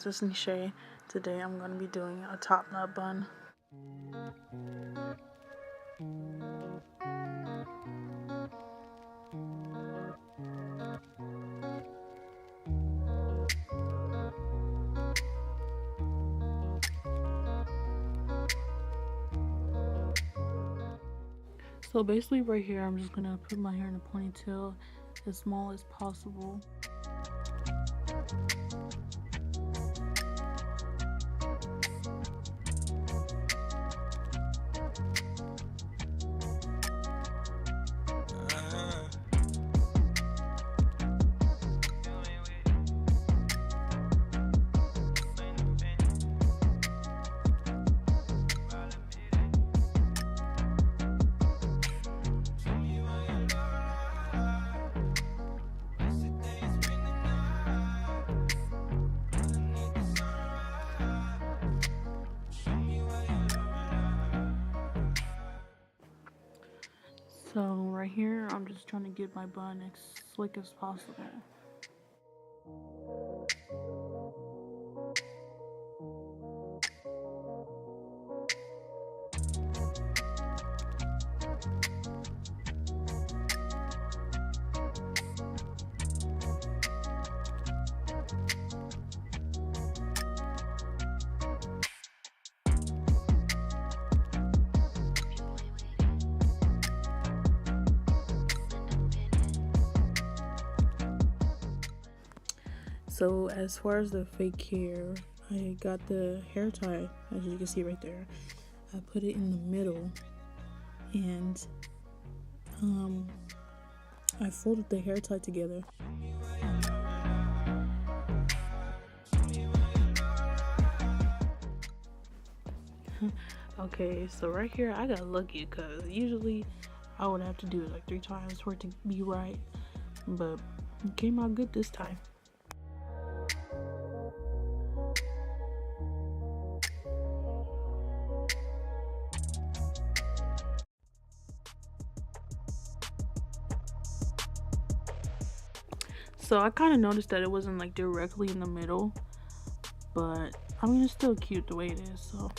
guys, it's Nishay. Today I'm going to be doing a top knot bun. So basically right here, I'm just going to put my hair in a ponytail as small as possible. So right here, I'm just trying to get my bun as slick as possible. So as far as the fake hair, I got the hair tie, as you can see right there. I put it in the middle, and I folded the hair tie together. Okay, so right here I got lucky because usually I would have to do it like 3 times for it to be right, but it came out good this time. So I kind of noticed that it wasn't like directly in the middle, but I mean it's still cute the way it is, so.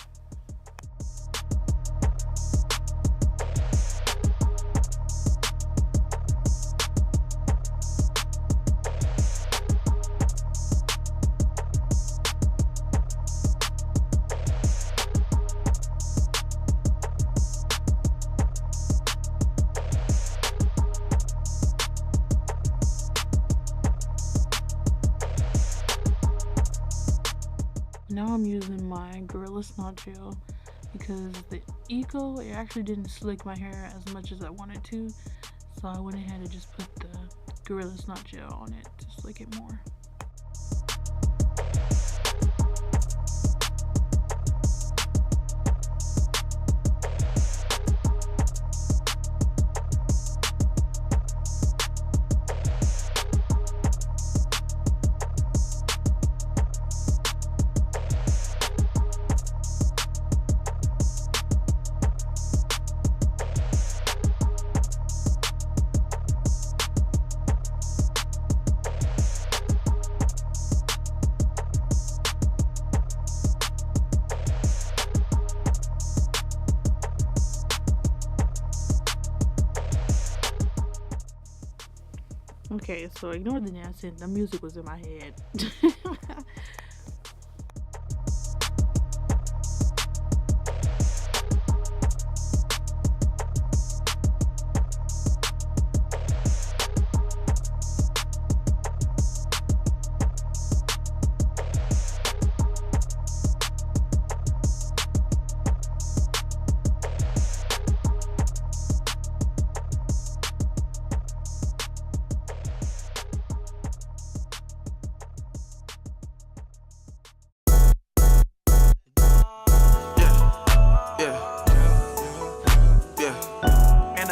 Now I'm using my Gorilla Snot Gel because the Eco, it actually didn't slick my hair as much as I wanted to, so I went ahead and just put the Gorilla Snot Gel on it to slick it more. Okay, so ignore the dancing. The music was in my head.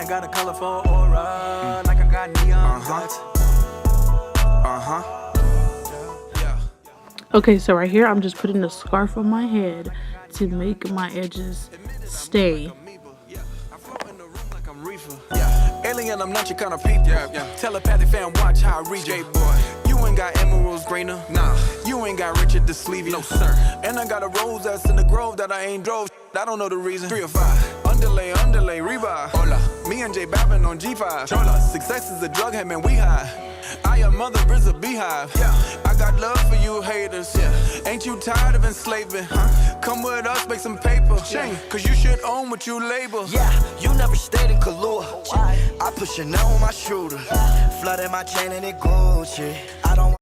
Got a colorful aura, like I got neon lights. Okay, so right here I'm just putting the scarf on my head to make my edges stay. Alien, I'm not your kind of people. Telepathic fan, watch how I read you. You ain't got emeralds greener. Nah, you You ain't got Richard to sleeve you. No, sir. And I got a rose that's in the grove that I ain't drove. I don't know the reason. 3 or 5. Underlay, revive. Hola. Me and J Bappin' on G5. Chola. Success is a drug head, man, we high. I your mother is a beehive. Yeah. I got love for you haters. Yeah. Ain't you tired of enslaving? Huh? Come with us, make some paper. Yeah. Cause you should own what you label. Yeah, you never stayed in Kahlua. I put Chanel on my shooter. Flooded my chain and it Gucci. I don't